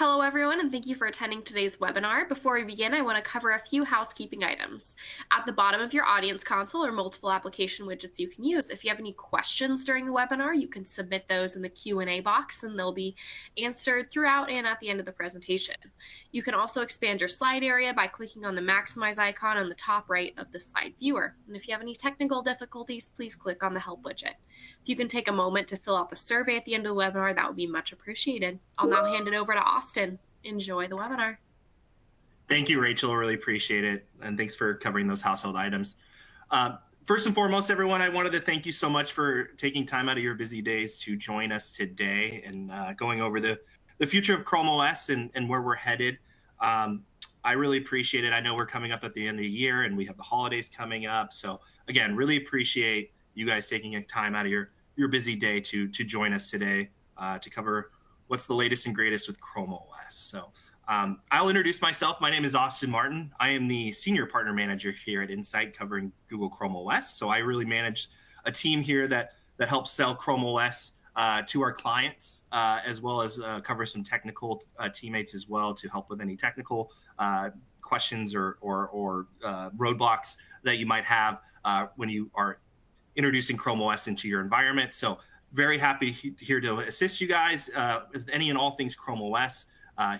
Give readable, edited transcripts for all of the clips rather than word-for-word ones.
Hello, everyone, and thank you for attending today's webinar. Before we begin, I want to cover a few housekeeping items. At the bottom of your audience console are multiple application widgets you can use. If you have any questions during the webinar, you can submit those in the Q&A box, and they'll be answered throughout and at the end of the presentation. You can also expand your slide area by clicking on the Maximize icon on the top right of the slide viewer. And if you have any technical difficulties, please click on the Help widget. If you can take a moment to fill out the survey at the end of the webinar, that would be much appreciated. I'll now hand it over to Austin. Enjoy the webinar. Thank you, Rachel. Really appreciate it. And thanks for covering those household items. First and foremost, everyone, I wanted to thank you so much for taking time out of your busy days to join us today and going over the future of ChromeOS and where we're headed. I really appreciate it. I know we're coming up at the end of the year and we have the holidays coming up. So again, really appreciate you guys taking time out of your busy day to join us today to cover what's the latest and greatest with ChromeOS. So I'll introduce myself. My name is Austin Martin. I am the Senior Partner Manager here at Insight covering Google ChromeOS. So I really manage a team here that helps sell ChromeOS to our clients, as well as cover some technical teammates as well to help with any technical questions or roadblocks that you might have when you are introducing ChromeOS into your environment. So very happy here to assist you guys with any and all things ChromeOS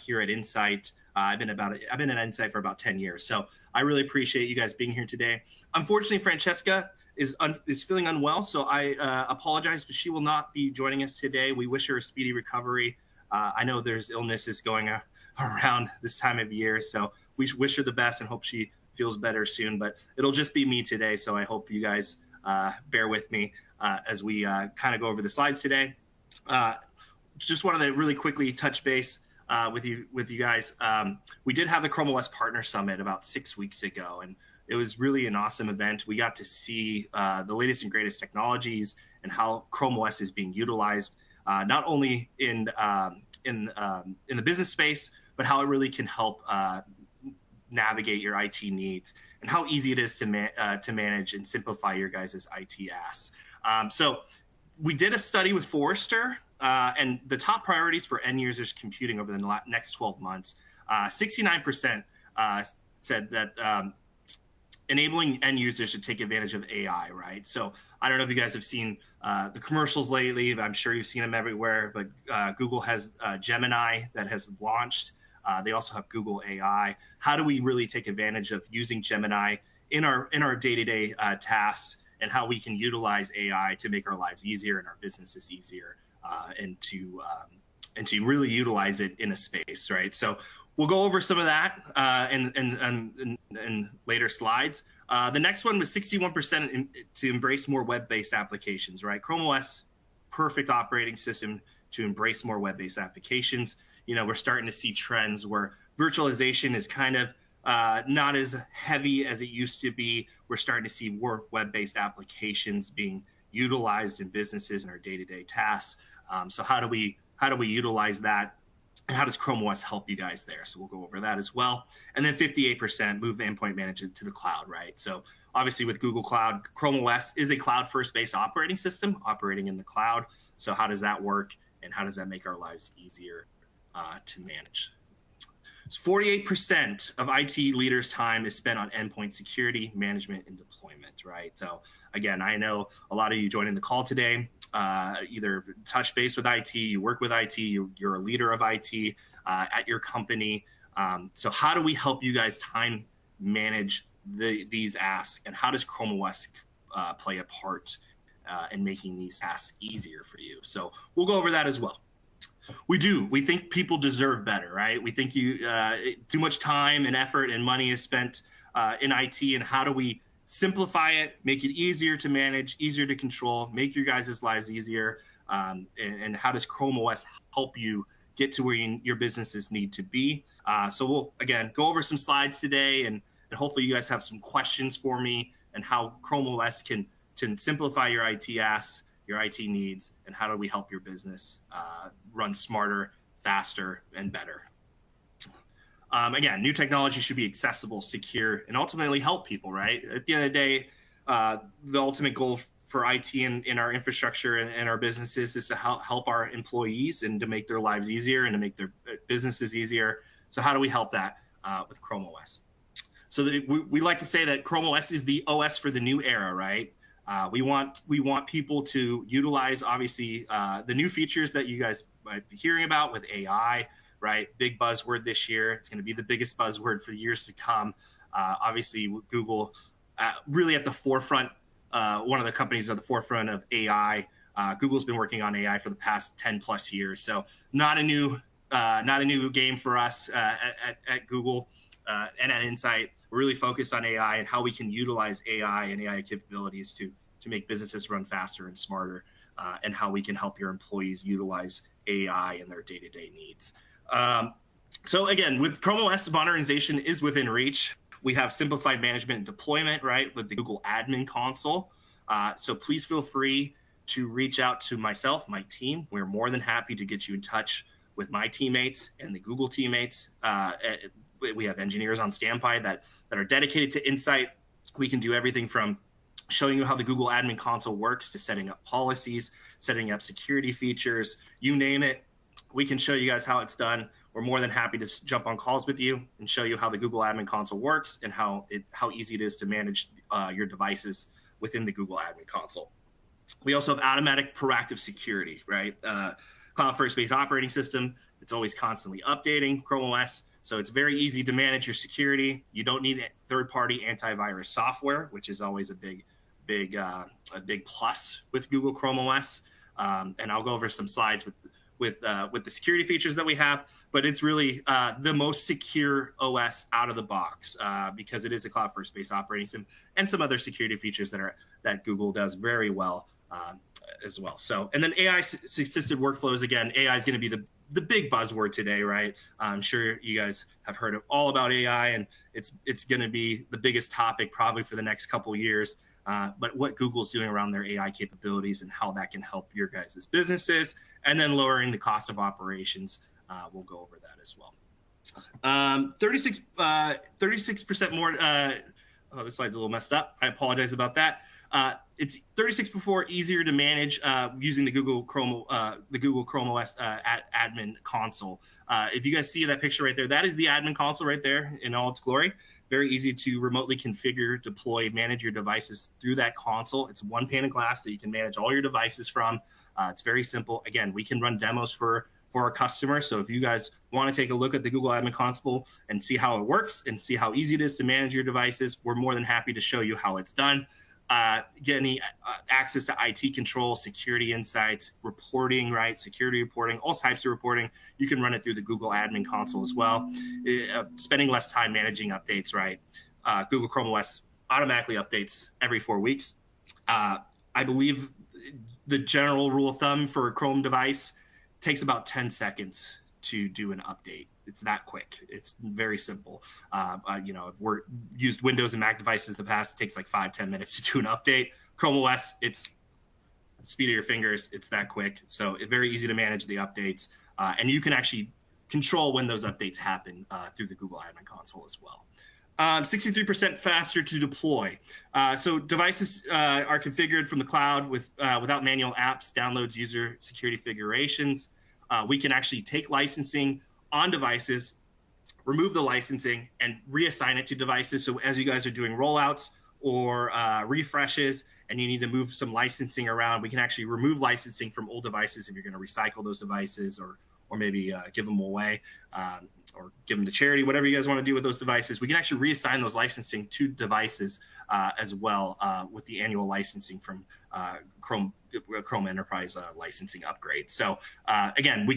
here at Insight. I've been at Insight for about 10 years, so I really appreciate you guys being here today. Unfortunately, Francesca is feeling unwell, so I apologize, but she will not be joining us today. We wish her a speedy recovery. I know there's illnesses going around this time of year, so we wish her the best and hope she feels better soon. But it'll just be me today, so I hope you guys bear with me as we kind of go over the slides today. Just wanted to really quickly touch base with you guys. We did have the ChromeOS Partner Summit about 6 weeks ago, and it was really an awesome event. We got to see the latest and greatest technologies and how ChromeOS is being utilized, not only in the business space, but how it really can help navigate your IT needs and how easy it is to manage and simplify your guys' IT asks. So we did a study with Forrester and the top priorities for end users computing over the next 12 months. 69% said that enabling end users to take advantage of AI, right? So I don't know if you guys have seen the commercials lately, but I'm sure you've seen them everywhere. But Google has Gemini that has launched. They also have Google AI. How do we really take advantage of using Gemini in our day-to-day tasks, and how we can utilize AI to make our lives easier and our businesses easier, and to really utilize it in a space, right? So we'll go over some of that in later slides. The next one was 61% to embrace more web-based applications, right? ChromeOS, perfect operating system to embrace more web-based applications. You know, we're starting to see trends where virtualization is kind of not as heavy as it used to be. We're starting to see more web-based applications being utilized in businesses and our day-to-day tasks. So how do we utilize that? And how does ChromeOS help you guys there? So we'll go over that as well. And then 58% move endpoint management to the cloud, right? So obviously with Google Cloud, ChromeOS is a cloud-first based operating system operating in the cloud. So how does that work? And how does that make our lives easier to manage? So 48% of IT leaders' time is spent on endpoint security, management, and deployment, right? So again, I know a lot of you joining the call today, either touch base with IT, you work with IT, you're a leader of IT at your company. So how do we help you guys time manage these asks, and how does ChromeOS play a part in making these tasks easier for you? So we'll go over that as well. We think people deserve better, right? We think too much time and effort and money is spent in IT, and how do we simplify it, make it easier to manage, easier to control, make your guys' lives easier, and how does ChromeOS help you get to where your businesses need to be? So we'll, again, go over some slides today, and hopefully you guys have some questions for me and how ChromeOS can simplify your IT asks, your IT needs, and how do we help your business run smarter, faster, and better. Again, new technology should be accessible, secure, and ultimately help people, right? At the end of the day, the ultimate goal for IT in our infrastructure and our businesses is to help our employees and to make their lives easier and to make their businesses easier. So how do we help that with ChromeOS? So we like to say that ChromeOS is the OS for the new era, right? We want people to utilize, obviously, the new features that you guys might be hearing about with AI, right? Big buzzword this year. It's going to be the biggest buzzword for years to come. Obviously, Google really at the forefront, one of the companies at the forefront of AI. Google's been working on AI for the past 10 plus years. So not a new game for us at Google and at Insight. We're really focused on AI and how we can utilize AI and AI capabilities to make businesses run faster and smarter, and how we can help your employees utilize AI in their day-to-day needs. So again, with ChromeOS, modernization is within reach. We have simplified management and deployment, right, with the Google Admin Console. So please feel free to reach out to myself, my team. We're more than happy to get you in touch with my teammates and the Google teammates. We have engineers on standby that are dedicated to Insight. We can do everything from showing you how the Google Admin Console works to setting up policies, setting up security features, you name it. We can show you guys how it's done. We're more than happy to jump on calls with you and show you how the Google Admin Console works and how easy it is to manage your devices within the Google Admin Console. We also have automatic proactive security, right? Cloud first-based operating system. It's always constantly updating ChromeOS. So it's very easy to manage your security. You don't need third-party antivirus software, which is always a big plus with Google ChromeOS. And I'll go over some slides with the security features that we have. But it's really the most secure OS out of the box because it is a cloud first-based operating system and some other security features that Google does very well as well. So, and then AI-assisted workflows. Again, AI is going to be the big buzzword today, right? I'm sure you guys have heard all about AI, and it's going to be the biggest topic probably for the next couple of years. But what Google's doing around their AI capabilities and how that can help your guys' businesses, and then lowering the cost of operations. We'll go over that as well. 36% more. Oh, this slide's a little messed up. I apologize about that. It's 36% easier to manage using the Google ChromeOS admin console. If you guys see that picture right there, that is the admin console right there in all its glory. Very easy to remotely configure, deploy, manage your devices through that console. It's one pane of glass that you can manage all your devices from. It's very simple. Again, we can run demos for our customers. So if you guys want to take a look at the Google Admin Console and see how it works and see how easy it is to manage your devices, we're more than happy to show you how it's done. Getting access to IT control, security insights, reporting, right? Security reporting, all types of reporting. You can run it through the Google Admin Console as well. Spending less time managing updates, right? Google ChromeOS automatically updates every 4 weeks. I believe the general rule of thumb for a Chrome device takes about 10 seconds to do an update. It's that quick. It's very simple. I've used Windows and Mac devices in the past. It takes like 5-10 minutes to do an update. Chrome OS, it's speed of your fingers. It's that quick. So it's very easy to manage the updates. And you can actually control when those updates happen through the Google Admin Console as well. 63% faster to deploy. So devices are configured from the cloud without manual apps, downloads, user security configurations. We can actually take licensing on devices, remove the licensing, and reassign it to devices. So as you guys are doing rollouts or refreshes and you need to move some licensing around, we can actually remove licensing from old devices if you're going to recycle those devices or maybe give them away or give them to charity, whatever you guys want to do with those devices. We can actually reassign those licensing to devices as well with the annual licensing from Chrome Enterprise licensing upgrade. So again,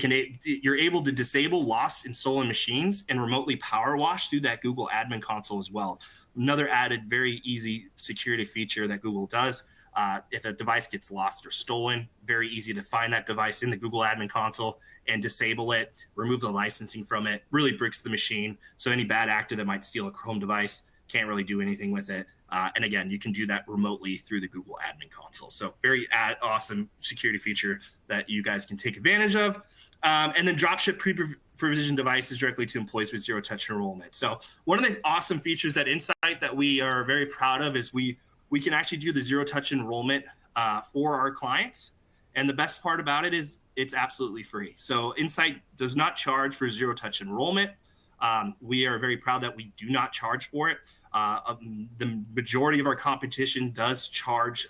you're able to disable lost and stolen machines and remotely power wash through that Google Admin Console as well. Another added very easy security feature that Google does. If a device gets lost or stolen, very easy to find that device in the Google Admin Console and disable it, remove the licensing from it, really bricks the machine. So any bad actor that might steal a Chrome device can't really do anything with it. And again, you can do that remotely through the Google Admin Console. So very awesome security feature that you guys can take advantage of. And then dropship pre-provisioned devices directly to employees with zero-touch enrollment. So one of the awesome features at Insight that we are very proud of is we can actually do the zero-touch enrollment for our clients. And the best part about it is it's absolutely free. So Insight does not charge for zero touch enrollment. We are very proud that we do not charge for it. The majority of our competition does charge,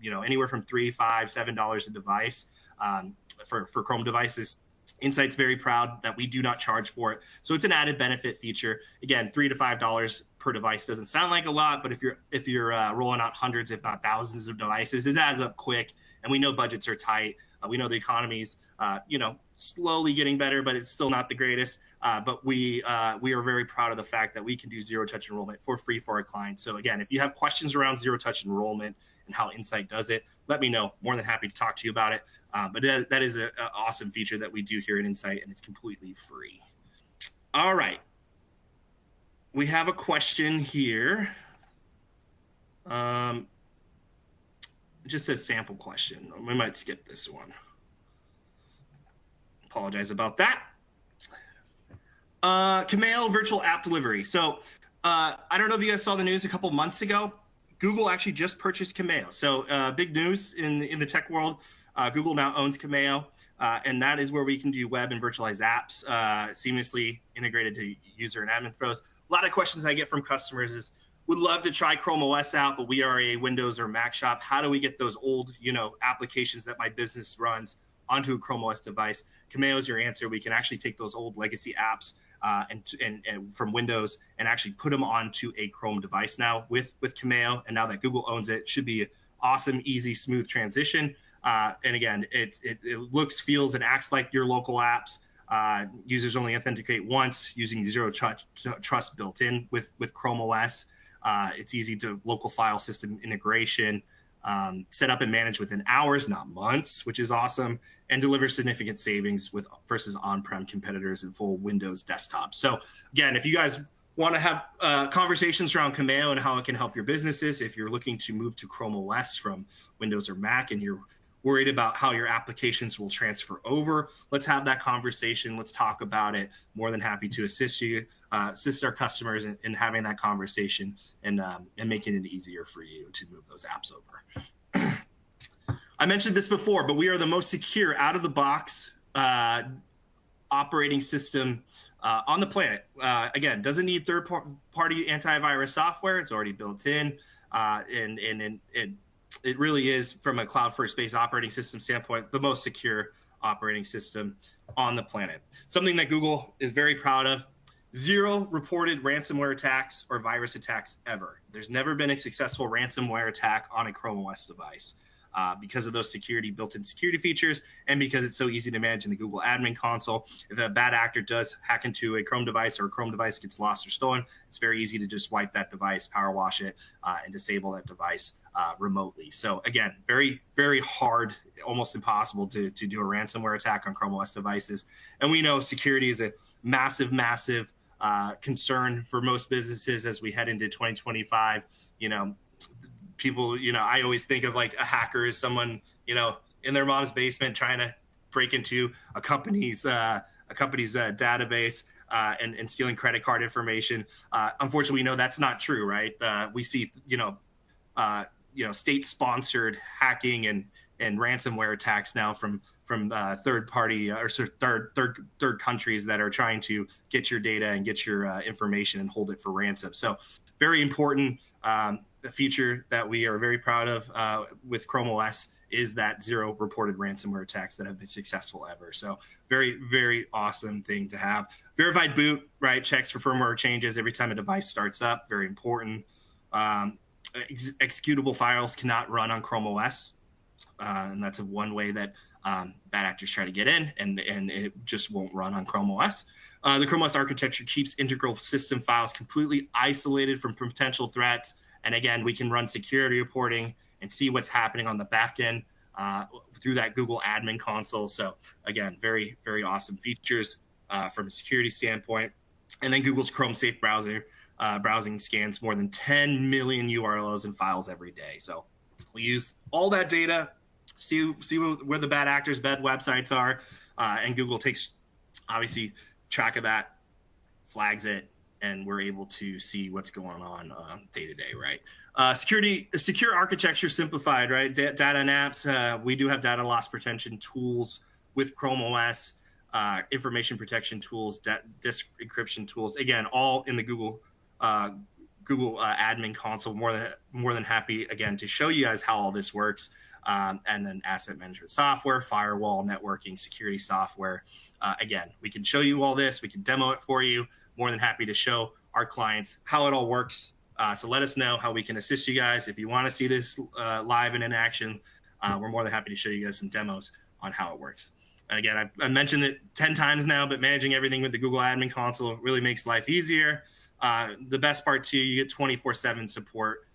anywhere from $3, $5, $7 a device for Chrome devices. Insight's very proud that we do not charge for it. So it's an added benefit feature. Again, $3 to $5 per device doesn't sound like a lot, but if you're rolling out hundreds, if not thousands of devices, it adds up quick. And we know budgets are tight. We know the economy's, slowly getting better, but it's still not the greatest. But we are very proud of the fact that we can do zero touch enrollment for free for our clients. So again, if you have questions around zero touch enrollment and how Insight does it, let me know. More than happy to talk to you about it. But that is an awesome feature that we do here at Insight, and it's completely free. All right. We have a question here. It just says sample question. We might skip this one. Apologize about that. Cameo virtual app delivery. So I don't know if you guys saw the news a couple months ago. Google actually just purchased Cameo. So big news in the tech world. Google now owns Cameo, and that is where we can do web and virtualized apps seamlessly integrated to user and admin throws. A lot of questions I get from customers is, would love to try ChromeOS out, but we are a Windows or Mac shop. How do we get those old, applications that my business runs onto a ChromeOS device? Cameo is your answer. We can actually take those old legacy apps and from Windows and actually put them onto a Chrome device now with Cameo. And now that Google owns it, should be an awesome, easy, smooth transition. And again, it looks, feels, and acts like your local apps. Users only authenticate once using zero trust built in with ChromeOS. It's easy to local file system integration, set up and manage within hours, not months, which is awesome, and delivers significant savings versus on-prem competitors and full Windows desktop. So again, if you guys want to have conversations around Cameo and how it can help your businesses, if you're looking to move to ChromeOS from Windows or Mac and you're worried about how your applications will transfer over, let's have that conversation. Let's talk about it. More than happy to assist our customers in having that conversation and making it easier for you to move those apps over. I mentioned this before, but we are the most secure out-of-the-box operating system on the planet. Again, doesn't need third-party antivirus software. It's already built in, and it really is, from a cloud-first based operating system standpoint, the most secure operating system on the planet. Something that Google is very proud of. 0 reported ransomware attacks or virus attacks ever. There's never been a successful ransomware attack on a ChromeOS device because of those built-in security features, and because it's so easy to manage in the Google admin console. If a bad actor does hack into a Chrome device, or a Chrome device gets lost or stolen, it's very easy to just wipe that device, power wash it, and disable that device remotely. So again, very, very hard, almost impossible to do a ransomware attack on ChromeOS devices. And we know security is a massive, massive concern for most businesses as we head into 2025. People, I always think of like a hacker as someone, in their mom's basement trying to break into a company's database and stealing credit card information. Unfortunately, we know that's not true, right? We see, state-sponsored hacking and ransomware attacks now from third party or third countries that are trying to get your data and get your information and hold it for ransom. So very important. The feature that we are very proud of with ChromeOS is that 0 reported ransomware attacks that have been successful ever. So very, very awesome thing to have. Verified boot, right? Checks for firmware changes every time a device starts up. Very important. Executable files cannot run on ChromeOS. And that's one way that bad actors try to get in, and it just won't run on ChromeOS. The ChromeOS architecture keeps integral system files completely isolated from potential threats. And again, we can run security reporting and see what's happening on the back end through that Google admin console. So again, very, very awesome features from a security standpoint. And then Google's Chrome Safe browsing scans more than 10 million URLs and files every day. So we use all that data, see where the bad actors, bad websites are, and Google takes obviously track of that, flags it, and we're able to see what's going on day to day, right? Secure architecture simplified, right? Data and apps. We do have data loss prevention tools with ChromeOS, information protection tools, disk encryption tools. Again, all in the Google admin console. More than happy again to show you guys how all this works. And then asset management software, firewall, networking, security software. Again, we can show you all this. We can demo it for you. More than happy to show our clients how it all works. So let us know how we can assist you guys. If you want to see this live and in action, we're more than happy to show you guys some demos on how it works. And again, I've mentioned it 10 times now, but managing everything with the Google Admin Console really makes life easier. The best part too, you get 24/7 support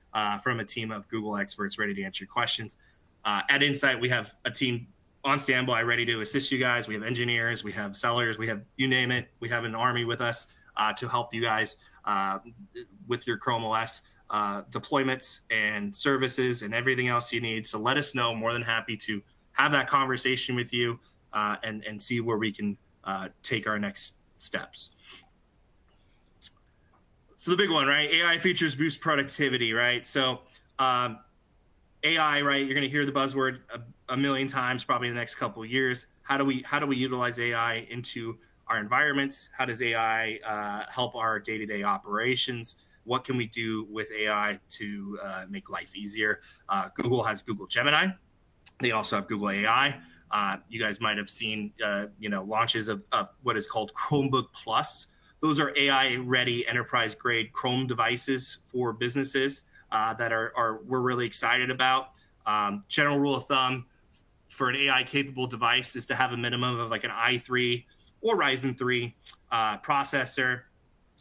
from a team of Google experts ready to answer your questions. At Insight, we have a team on standby ready to assist you guys. We have engineers, we have sellers, we have you name it. We have an army with us to help you guys with your ChromeOS deployments and services and everything else you need. So let us know. More than happy to have that conversation with you and see where we can take our next steps. So the big one, right? AI features boost productivity, right? So AI, right? You're going to hear the buzzword a million times probably in the next couple of years. How do we utilize AI into our environments? How does AI help our day-to-day operations? What can we do with AI to make life easier? Google has Google Gemini. They also have Google AI. You guys might have seen, launches of what is called Chromebook Plus. Those are AI-ready, enterprise-grade Chrome devices for businesses that we're really excited about. General rule of thumb for an AI-capable device is to have a minimum of like an i3 or Ryzen 3 processor,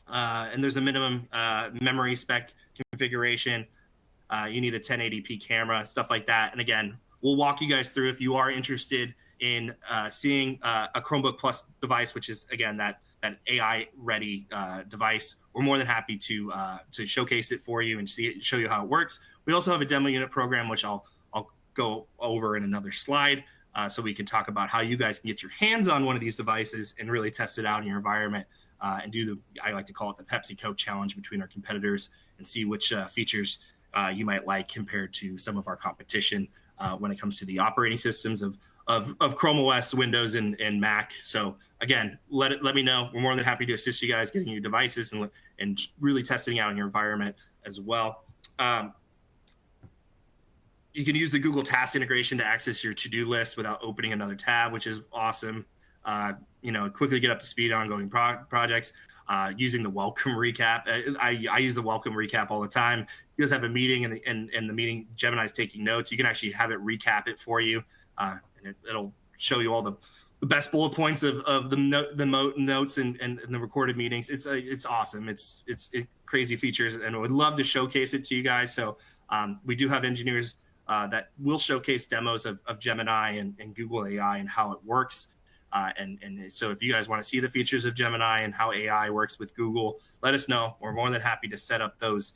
and there's a minimum memory spec configuration. You need a 1080p camera, stuff like that. And again, we'll walk you guys through if you are interested in seeing a Chromebook Plus device, which is again that AI-ready device. We're more than happy to showcase it for you and show you how it works. We also have a demo unit program, which I'll go over in another slide, so we can talk about how you guys can get your hands on one of these devices and really test it out in your environment and do I like to call it the PepsiCo challenge between our competitors and see which features you might like compared to some of our competition when it comes to the operating systems of ChromeOS, Windows, and Mac. So again, let me know. We're more than happy to assist you guys getting your devices and really testing out in your environment as well. You can use the Google Task integration to access your to-do list without opening another tab, which is awesome. Quickly get up to speed on ongoing projects. Using the welcome recap. I use the welcome recap all the time. You guys have a meeting and the meeting, Gemini's taking notes. You can actually have it recap it for you. And it'll show you all the best bullet points of the notes and the recorded meetings. It's awesome. It's crazy features, and I would love to showcase it to you guys. So we do have engineers that will showcase demos of Gemini and Google AI and how it works. And so if you guys want to see the features of Gemini and how AI works with Google, let us know. We're more than happy to set up those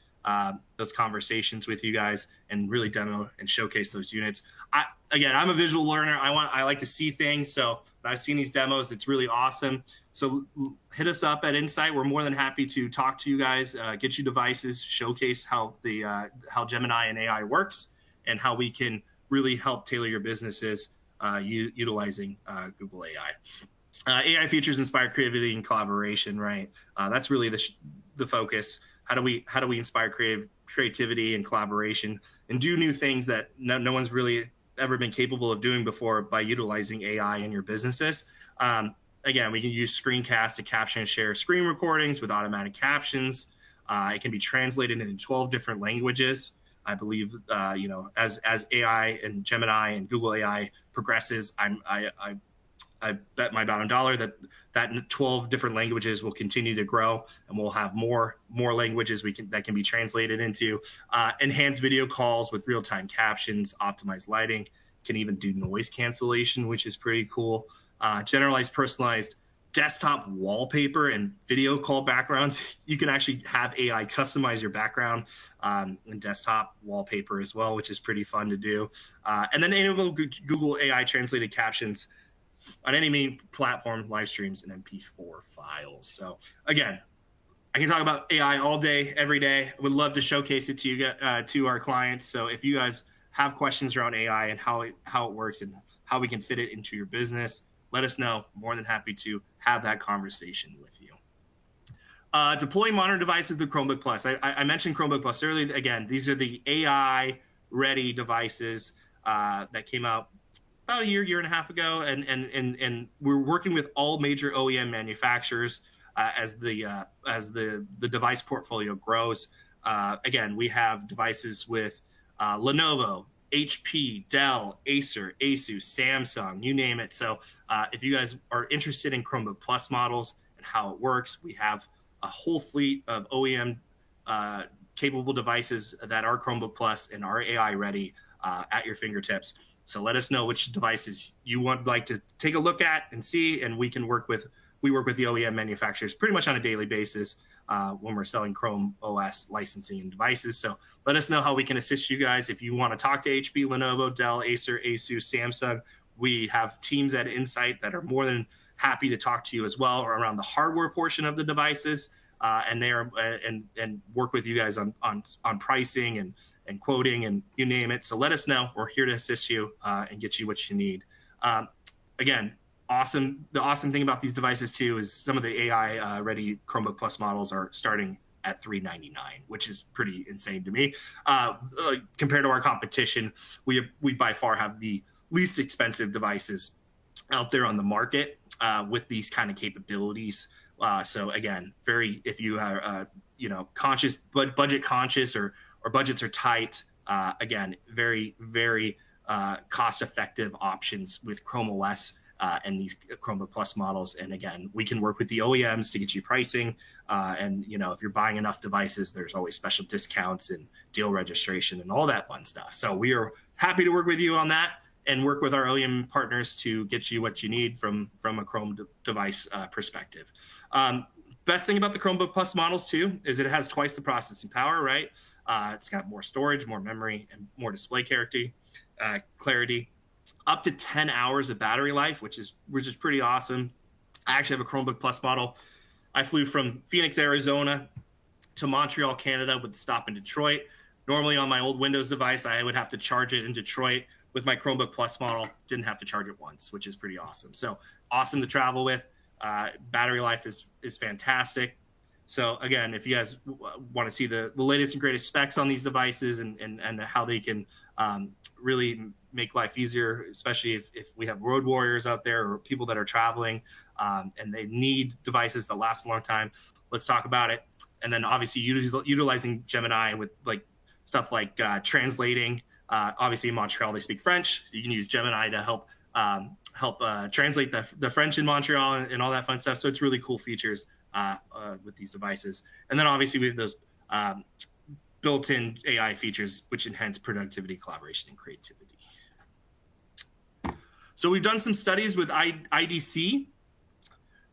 conversations with you guys and really demo and showcase those units. I'm a visual learner. I like to see things. So I've seen these demos. It's really awesome. So hit us up at Insight. We're more than happy to talk to you guys, get you devices, showcase how Gemini and AI works and how we can really help tailor your businesses utilizing Google AI. AI features inspire creativity and collaboration, right? That's really the focus. How do we inspire creativity and collaboration and do new things that no one's really ever been capable of doing before by utilizing AI in your businesses? Again, we can use screencast to capture and share screen recordings with automatic captions. It can be translated into 12 different languages. I believe, as AI and Gemini and Google AI progresses, I bet my bottom dollar that 12 different languages will continue to grow, and we'll have more languages that can be translated into. Enhanced video calls with real-time captions, optimized lighting, can even do noise cancellation, which is pretty cool. Generalized personalized desktop wallpaper and video call backgrounds. You can actually have AI customize your background and desktop wallpaper as well, which is pretty fun to do. And then enable Google AI translated captions on any platform, live streams, and MP4 files. So again, I can talk about AI all day, every day. I would love to showcase it to you, to our clients. So if you guys have questions around AI and how it works and how we can fit it into your business, let us know. More than happy to have that conversation with you. Deploying modern devices with Chromebook Plus. I mentioned Chromebook Plus earlier. Again, these are the AI-ready devices that came out about a year and a half ago, and we're working with all major OEM manufacturers as the device portfolio grows. Again, we have devices with Lenovo, HP, Dell, Acer, Asus, Samsung, you name it. So if you guys are interested in Chromebook Plus models and how it works, we have a whole fleet of OEM capable devices that are Chromebook Plus and are AI ready at your fingertips. So let us know which devices you would like to take a look at and see, and we work with the OEM manufacturers pretty much on a daily basis when we're selling ChromeOS licensing and devices. So let us know how we can assist you guys. If you want to talk to HP, Lenovo, Dell, Acer, Asus, Samsung, we have teams at Insight that are more than happy to talk to you as well around the hardware portion of the devices, and work with you guys on pricing and quoting and you name it. So let us know. We're here to assist you and get you what you need. Again, awesome. The awesome thing about these devices too is some of the AI ready Chromebook Plus models are starting at $399, which is pretty insane to me. Compared to our competition, we by far have the least expensive devices out there on the market with these kind of capabilities. So again, if you are conscious, but budget conscious or budgets are tight, again, very, very cost-effective options with ChromeOS and these Chromebook Plus models. And again, we can work with the OEMs to get you pricing. And if you're buying enough devices, there's always special discounts and deal registration and all that fun stuff. So we are happy to work with you on that and work with our OEM partners to get you what you need from a Chrome device perspective. Best thing about the Chromebook Plus models too is it has twice the processing power, right? It's got more storage, more memory, and more display clarity. Up to 10 hours of battery life, which is pretty awesome. I actually have a Chromebook Plus model. I flew from Phoenix, Arizona to Montreal, Canada with the stop in Detroit. Normally on my old Windows device, I would have to charge it in Detroit. With my Chromebook Plus model, didn't have to charge it once, which is pretty awesome. So awesome to travel with. Battery life is fantastic. So again, if you guys want to see the latest and greatest specs on these devices and how they can really make life easier, especially if we have road warriors out there or people that are traveling and they need devices that last a long time, let's talk about it. And then obviously utilizing Gemini with stuff like translating. Obviously in Montreal, they speak French. You can use Gemini to help translate the French in Montreal and all that fun stuff. So it's really cool features with these devices. And then obviously we have those built-in AI features which enhance productivity, collaboration, and creativity. So we've done some studies with IDC,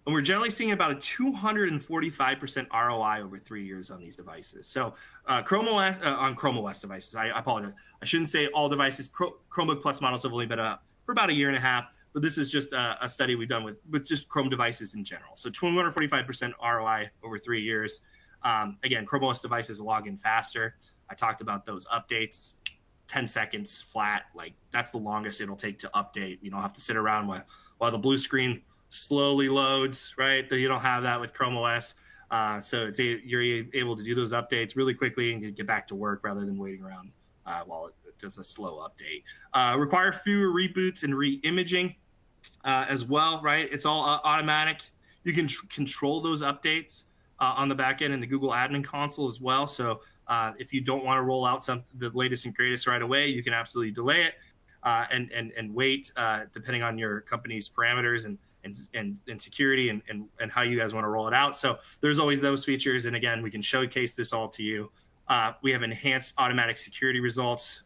and we're generally seeing about a 245% ROI over 3 years on these devices. So ChromeOS on ChromeOS devices, I apologize. I shouldn't say all devices. Chromebook Plus models have only been out for about a year and a half, but this is just a study we've done with just Chrome devices in general. So 245% ROI over 3 years. Again, ChromeOS devices log in faster. I talked about those updates. 10 seconds flat, that's the longest it'll take to update. You don't have to sit around while the blue screen slowly loads, right? You don't have that with ChromeOS. So you're able to do those updates really quickly and get back to work rather than waiting around while it does a slow update. Require fewer reboots and re-imaging as well, right? It's all automatic. You can control those updates on the back end in the Google admin console as well. So if you don't want to roll out the latest and greatest right away, you can absolutely delay it and wait depending on your company's parameters and security and how you guys want to roll it out. So there's always those features. And again, we can showcase this all to you. We have enhanced automatic security results.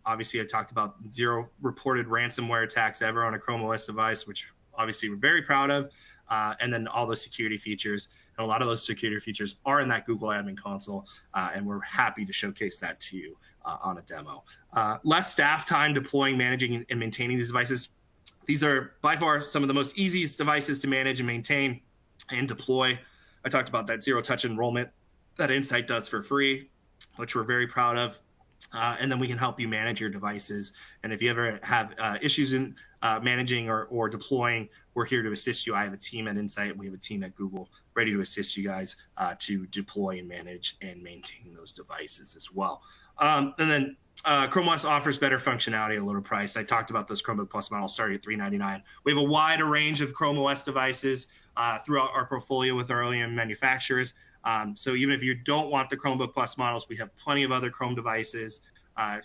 Obviously, I talked about 0 reported ransomware attacks ever on a ChromeOS device, which obviously we're very proud of. And then all those security features. And a lot of those security features are in that Google admin console. And we're happy to showcase that to you on a demo. Less staff time deploying, managing, and maintaining these devices. These are by far some of the most easiest devices to manage and maintain and deploy. I talked about that zero touch enrollment that Insight does for free, which we're very proud of. And then we can help you manage your devices. And if you ever have issues in managing or deploying, we're here to assist you. I have a team at Insight. We have a team at Google ready to assist you guys to deploy and manage and maintain those devices as well. And then ChromeOS offers better functionality at a lower price. I talked about those Chromebook Plus models starting at $399. We have a wider range of ChromeOS devices throughout our portfolio with our OEM manufacturers. So even if you don't want the Chromebook Plus models, we have plenty of other Chrome devices.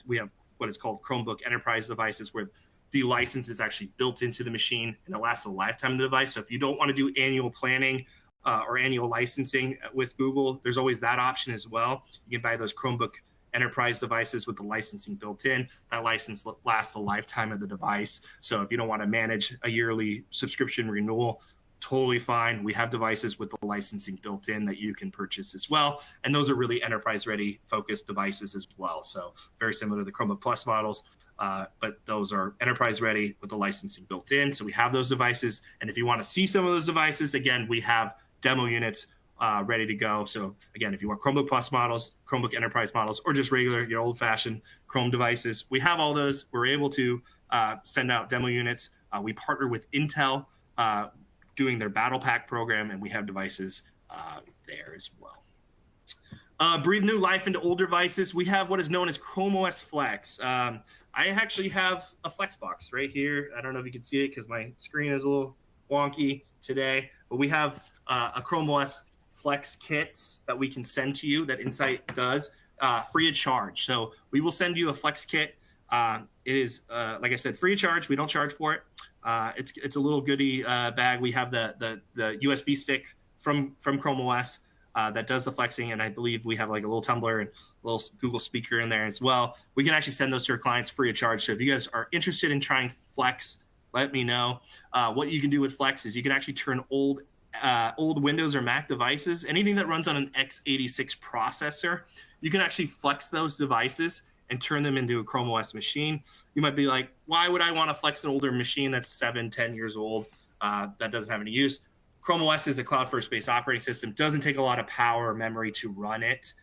We have what is called Chromebook Enterprise devices, where the license is actually built into the machine and it lasts the lifetime of the device. So if you don't want to do annual planning or annual licensing with Google, there's always that option as well. You can buy those Chromebook Enterprise devices with the licensing built in. That license lasts the lifetime of the device. So if you don't want to manage a yearly subscription renewal, totally fine. We have devices with the licensing built in that you can purchase as well. And those are really enterprise ready focused devices as well. So very similar to the Chromebook Plus models, but those are enterprise ready with the licensing built in. So we have those devices. And if you want to see some of those devices, again, we have demo units ready to go. So again, if you want Chromebook Plus models, Chromebook Enterprise models, or just regular, your old fashioned Chrome devices, we have all those. We're able to send out demo units. We partner with Intel, doing their Battle Pack program, and we have devices there as well. Breathe new life into older devices. We have what is known as ChromeOS Flex. I actually have a Flex box right here. I don't know if you can see it because my screen is a little wonky today, but we have a ChromeOS Flex kits that we can send to you that Insight does free of charge. So we will send you a Flex kit. It is, like I said, free of charge. We don't charge for it. It's a little goodie bag. We have the USB stick from ChromeOS that does the flexing, and I believe we have like a little tumbler and a little Google speaker in there as well. We can actually send those to our clients free of charge. So if you guys are interested in trying Flex, let me know. What you can do with Flex is you can actually turn old Windows or Mac devices, anything that runs on an x86 processor, you can actually flex those devices and turn them into a ChromeOS machine. You might be like, why would I want to flex an older machine that's 7-10 years old that doesn't have any use? ChromeOS is a cloud-first based operating system. Doesn't take a lot of power or memory to run it.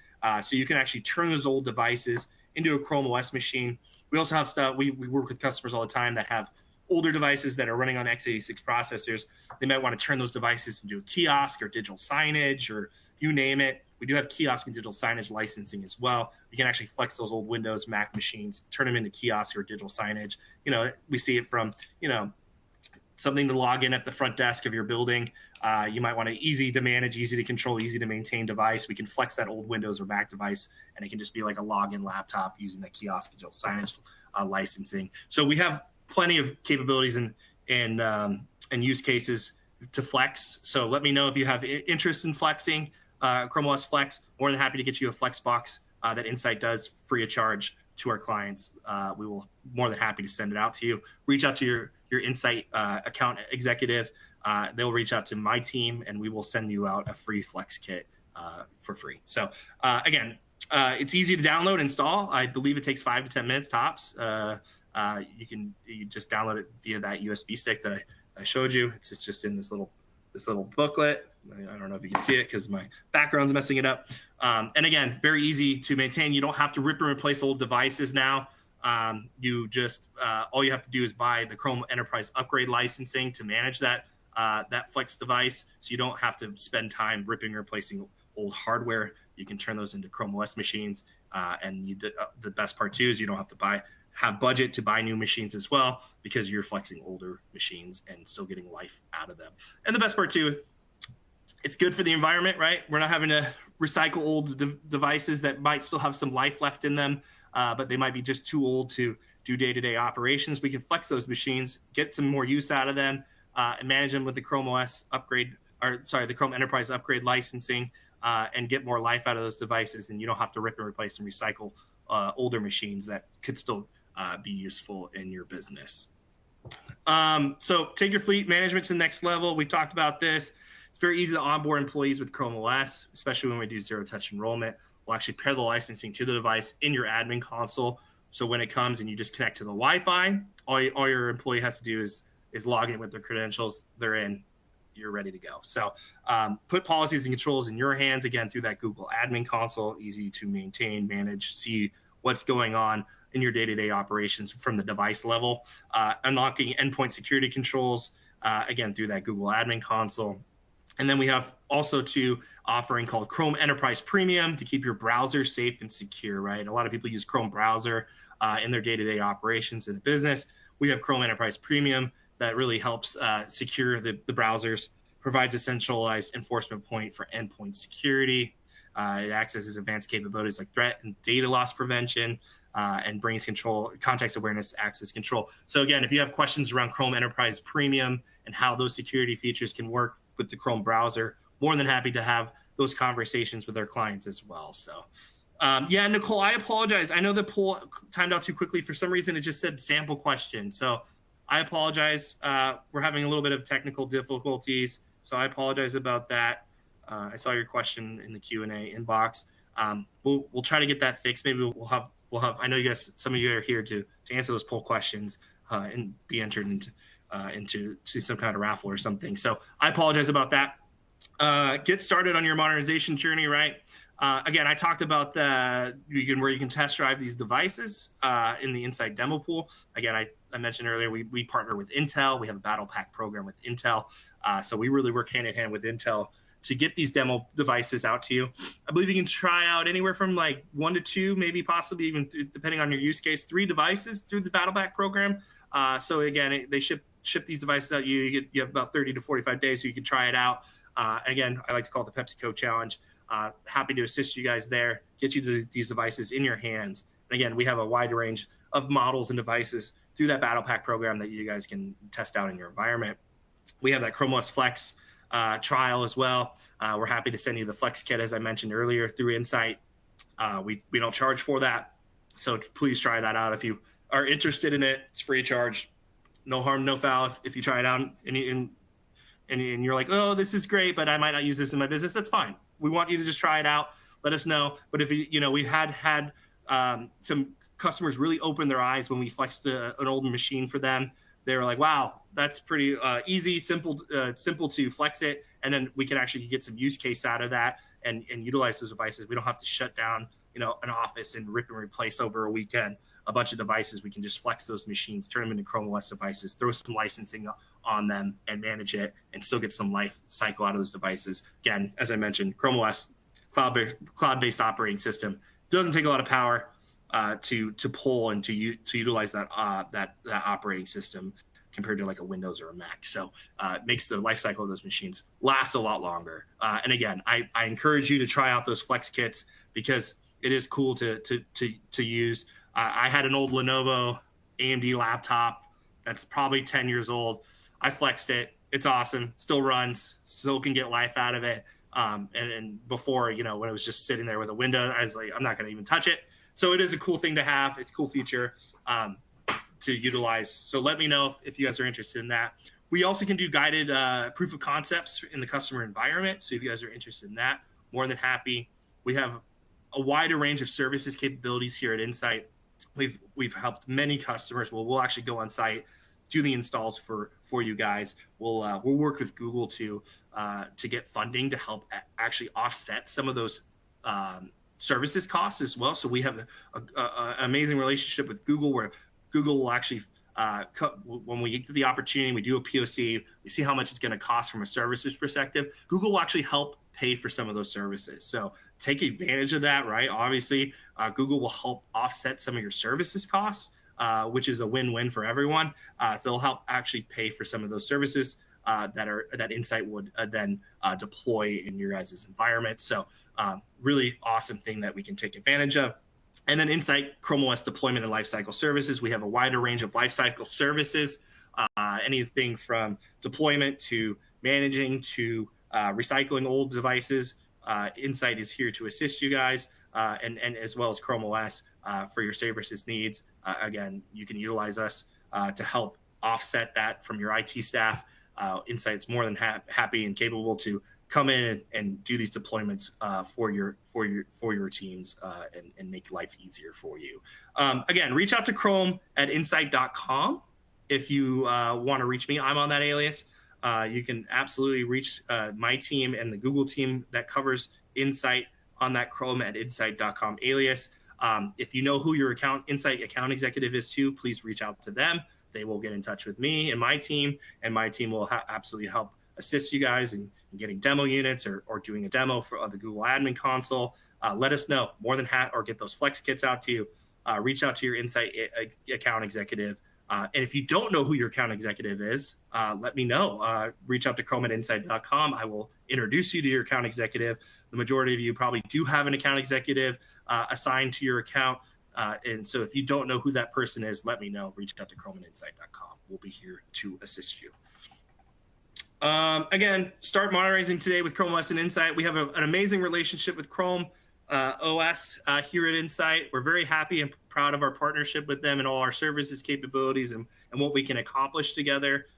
So you can actually turn those old devices into a ChromeOS machine. We also have stuff, we work with customers all the time that have older devices that are running on x86 processors. They might want to turn those devices into a kiosk or digital signage or you name it. We do have kiosk and digital signage licensing as well. We can actually flex those old Windows, Mac machines, turn them into kiosks or digital signage. You know, we see it from, you know, something to log in at the front desk of your building. You might want an easy to manage, easy to control, easy to maintain device. We can flex that old Windows or Mac device, and it can just be like a login laptop using the kiosk digital signage licensing. So we have plenty of capabilities and use cases to flex. So let me know if you have interest in flexing ChromeOS Flex. More than happy to get you a Flex box that Insight does free of charge to our clients. We will more than happy to send it out to you. Reach out to your Insight account executive. They'll reach out to my team, and we will send you out a free Flex kit for free. So again, it's easy to download and install. I believe it takes 5 to 10 minutes tops. You just download it via that USB stick that I showed you. It's just in this little booklet. I don't know if you can see it because my background's messing it up. And again, very easy to maintain. You don't have to rip and replace old devices now. You just all you have to do is buy the Chrome Enterprise Upgrade licensing to manage that Flex device. So you don't have to spend time ripping and replacing old hardware. You can turn those into ChromeOS machines. And the best part too is you don't have to have budget to buy new machines as well because you're flexing older machines and still getting life out of them. And the best part too, it's good for the environment, right? We're not having to recycle old devices that might still have some life left in them, but they might be just too old to do day-to-day operations. We can flex those machines, get some more use out of them, and manage them with the ChromeOS upgrade, the Chrome Enterprise Upgrade licensing, and get more life out of those devices. And you don't have to rip and replace and recycle older machines that could still be useful in your business. So take your fleet management to the next level. We talked about this. It's very easy to onboard employees with ChromeOS, especially when we do zero-touch enrollment. We'll actually pair the licensing to the device in your admin console. So when it comes and you just connect to the Wi-Fi, all your employee has to do is log in with their credentials. They're in. you're ready to go. So put policies and controls in your hands, again, through that Google admin console, easy to maintain, manage, see what's going on in your day-to-day operations from the device level, unlocking endpoint security controls, again, through that Google admin console. And then we have also to offering called Chrome Enterprise Premium to keep your browser safe and secure, right? A lot of people use Chrome browser in their day-to-day operations in the business. We have Chrome Enterprise Premium that really helps secure the browsers, provides a centralized enforcement point for endpoint security. It accesses advanced capabilities like threat and data loss prevention, and brings context awareness, access control. So again, if you have questions around Chrome Enterprise Premium and how those security features can work with the Chrome browser, more than happy to have those conversations with our clients as well. So yeah, Nicole, I apologize. I know the poll timed out too quickly. For some reason, it just said sample question. So I apologize. We're having a little bit of technical difficulties, so I apologize about that. I saw your question in the Q&A inbox. We'll try to get that fixed. Maybe we'll have. I know you guys. Some of you are here to answer those poll questions and be entered into some kind of raffle or something. So I apologize about that. Get started on your modernization journey, right? Again, I talked about where you can test drive these devices in the Insight demo pool. Again, I mentioned earlier, we partner with Intel. We have a battle pack program with Intel. So we really work hand in hand with Intel to get these demo devices out to you. I believe you can try out anywhere from like 1 to 2, maybe possibly even depending on your use case, 3 devices through the battle pack program. So again, they ship these devices out. You have about 30 to 45 days so you can try it out. Again, I like to call it the PepsiCo challenge. Happy to assist you guys there, get you these devices in your hands. And again, we have a wide range of models and devices through that battle pack program that you guys can test out in your environment. We have that ChromeOS Flex trial as well. We're happy to send you the Flex kit, as I mentioned earlier, through Insight. We don't charge for that, so please try that out if you are interested in it. It's free of charge, no harm, no foul. If you try it out and you're like, oh, this is great, but I might not use this in my business, that's fine. We want you to just try it out. Let us know. But if we've had some customers really open their eyes when we flexed an old machine for them. They were like, wow, that's pretty easy, simple to flex it. And then we can actually get some use case out of that and utilize those devices. We don't have to shut down, an office and rip and replace over a weekend a bunch of devices. We can just flex those machines, turn them into ChromeOS devices, throw some licensing on them and manage it and still get some life cycle out of those devices. Again, as I mentioned, ChromeOS, cloud-based operating system, doesn't take a lot of power to pull and to utilize that operating system compared to like a Windows or a Mac. So it makes the life cycle of those machines last a lot longer. And again, I encourage you to try out those Flex kits because it is cool to use. I had an old Lenovo AMD laptop that's probably 10 years old. I flexed it. It's awesome. Still runs. Still can get life out of it. And before, when it was just sitting there with a window, I was like, I'm not going to even touch it. So it is a cool thing to have. It's a cool feature to utilize. So let me know if you guys are interested in that. We also can do guided proof of concepts in the customer environment. So if you guys are interested in that, more than happy. We have a wider range of services capabilities here at Insight. We've helped many customers. We'll actually go on site, do the installs for you guys. We'll work with Google to get funding to help actually offset some of those services costs as well. So we have an amazing relationship with Google where Google will actually, when we get to the opportunity, we do a POC, we see how much it's going to cost from a services perspective. Google will actually help pay for some of those services. So take advantage of that, right? Obviously, Google will help offset some of your services costs, which is a win-win for everyone. So they'll help actually pay for some of those services that Insight would then deploy in your guys' environment. So really awesome thing that we can take advantage of. And then Insight ChromeOS deployment and lifecycle services. We have a wider range of lifecycle services, anything from deployment to managing to recycling old devices. Insight is here to assist you guys, and as well as ChromeOS for your services needs. Again, you can utilize us to help offset that from your IT staff. Insight's more than happy and capable to come in and do these deployments for your teams and make life easier for you. Again, reach out to Chrome at insight.com if you want to reach me. I'm on that alias. you can absolutely reach my team and the Google team that covers Insight on that Chrome@insight.com alias. If you know who your Insight account executive is too, please reach out to them. They will get in touch with me and my team will absolutely help assist you guys in getting demo units or doing a demo for the Google Admin Console. Let us know. More than or get those Flex kits out to you. Reach out to your Insight account executive. And if you don't know who your account executive is, let me know. Reach out to Chrome@insight.com. I will introduce you to your account executive. The majority of you probably do have an account executive assigned to your account. And so if you don't know who that person is, let me know. Reach out to Chrome@insight.com. We'll be here to assist you. Again, start modernizing today with ChromeOS and Insight. We have an amazing relationship with Chrome OS here at Insight. We're very happy and proud of our partnership with them and all our services capabilities and what we can accomplish together.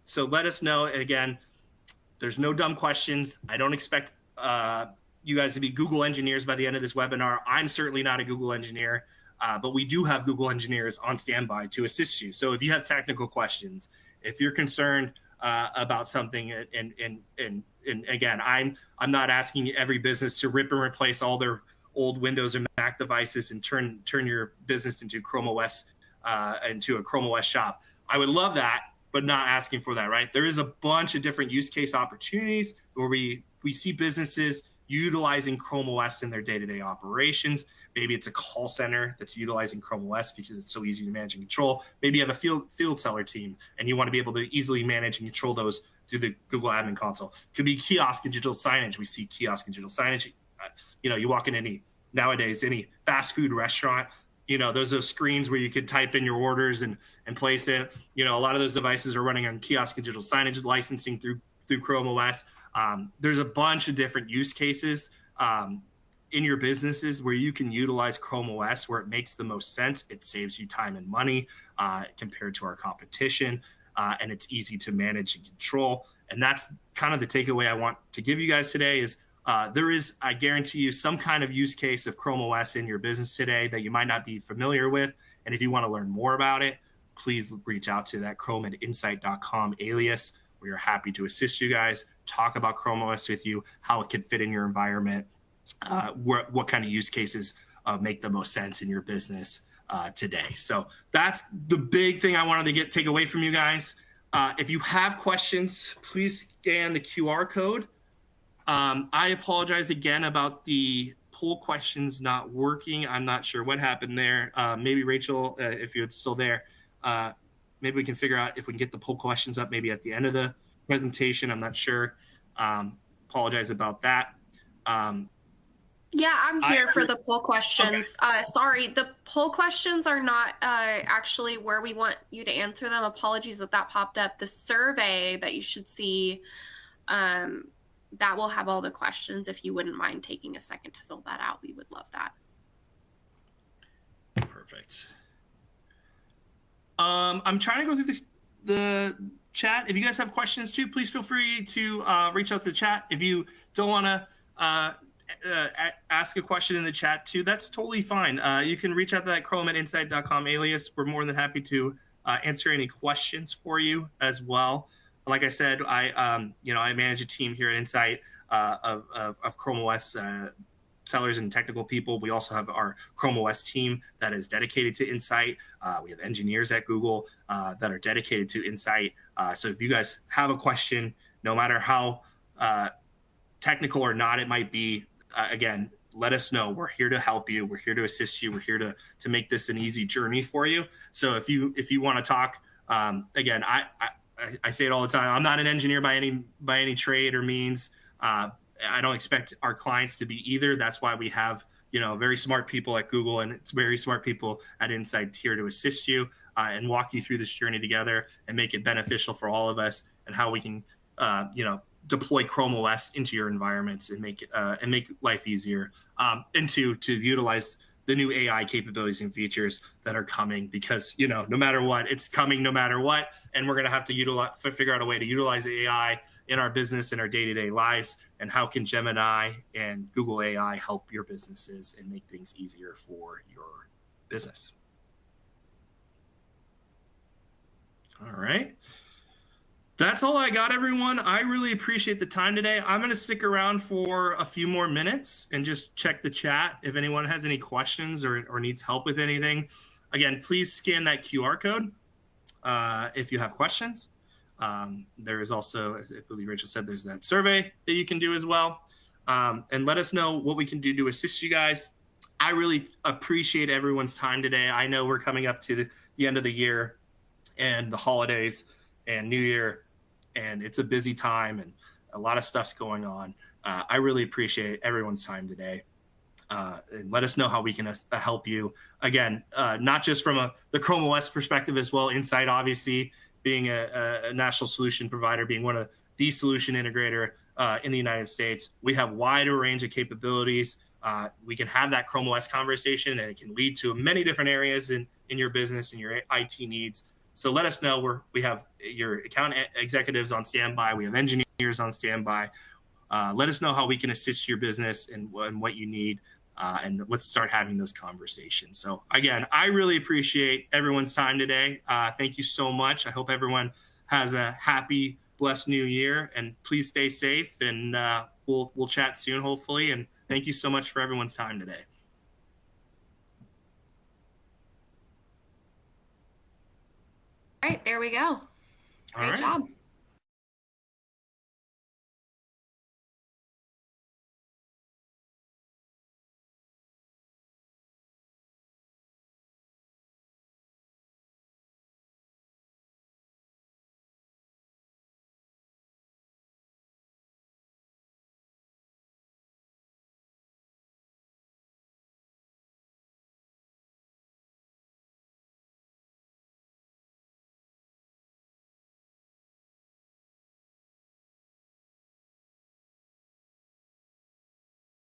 So let us know. And again, there's no dumb questions. I don't expect you guys to be Google engineers by the end of this webinar. I'm certainly not a Google engineer, but we do have Google engineers on standby to assist you. So if you have technical questions, if you're concerned about something, and again, I'm not asking every business to rip and replace all their old Windows or Mac devices and turn your business into Chrome OS, into a Chrome OS shop. I would love that, but not asking for that, right? There is a bunch of different use case opportunities where we see businesses utilizing Chrome OS in their day-to-day operations. Maybe it's a call center that's utilizing Chrome OS because it's so easy to manage and control. Maybe you have a field seller team and you want to be able to easily manage and control those through the Google Admin Console. Could be kiosk and digital signage. We see kiosk and digital signage. You walk in any fast food restaurant, those screens where you could type in your orders and place it. A lot of those devices are running on kiosk and digital signage licensing through Chrome OS. There's a bunch of different use cases in your businesses where you can utilize Chrome OS where it makes the most sense. It saves you time and money compared to our competition, and it's easy to manage and control. And that's kind of the takeaway I want to give you guys today is there is, I guarantee you, some kind of use case of Chrome OS in your business today that you might not be familiar with. And if you want to learn more about it, please reach out to that Chrome@insight.com alias. We are happy to assist you guys, talk about Chrome OS with you, how it can fit in your environment, what kind of use cases make the most sense in your business today. So that's the big thing I wanted to take away from you guys. If you have questions, please scan the QR code. I apologize again about the poll questions not working. I'm not sure what happened there. Maybe Rachel, if you're still there, maybe we can figure out if we can get the poll questions up maybe at the end of the presentation. I'm not sure. Apologize about that. Yeah, I'm here for the poll questions. Okay. Sorry, the poll questions are not actually where we want you to answer them. Apologies that popped up. The survey that you should see, that will have all the questions. If you wouldn't mind taking a second to fill that out, we would love that. Perfect. I'm trying to go through the chat. If you guys have questions too, please feel free to reach out to the chat. If you don't want to ask a question in the chat too, that's totally fine. You can reach out to that Chrome@insight.com alias. We're more than happy to answer any questions for you as well. Like I said, I manage a team here at Insight of Chrome OS sellers and technical people. We also have our Chrome OS team that is dedicated to Insight. We have engineers at Google that are dedicated to Insight. So if you guys have a question, no matter how technical or not it might be, again, let us know. We're here to help you. We're here to assist you. We're here to make this an easy journey for you. So if you want to talk, again, I say it all the time. I'm not an engineer by any trade or means. I don't expect our clients to be either. That's why we have very smart people at Google, and it's very smart people at Insight here to assist you and walk you through this journey together and make it beneficial for all of us, and how we can deploy Chrome OS into your environments and make life easier, and to utilize the new AI capabilities and features that are coming, because no matter what, it's coming no matter what, and we're going to have to figure out a way to utilize AI in our business and our day-to-day lives. And how can Gemini and Google AI help your businesses and make things easier for your business? All right. That's all I got, everyone. I really appreciate the time today. I'm going to stick around for a few more minutes and just check the chat if anyone has any questions or needs help with anything. Again, please scan that QR code if you have questions. There is also, as I believe Rachel said, there's that survey that you can do as well. And let us know what we can do to assist you guys. I really appreciate everyone's time today. I know we're coming up to the end of the year and the holidays and New Year, and it's a busy time and a lot of stuff's going on. I really appreciate everyone's time today. And let us know how we can help you. Again, not just from the ChromeOS perspective as well, Insight obviously being a national solution provider, being one of the solution integrator in the United States. We have wider range of capabilities. We can have that ChromeOS conversation, and it can lead to many different areas in your business and your IT needs. So let us know. We have your account executives on standby. We have engineers on standby. Let us know how we can assist your business and what you need. And let's start having those conversations. So again, I really appreciate everyone's time today. Thank you so much. I hope everyone has a happy, blessed new year, and please stay safe, and we'll chat soon, hopefully. And thank you so much for everyone's time today. All right, there we go. Great job.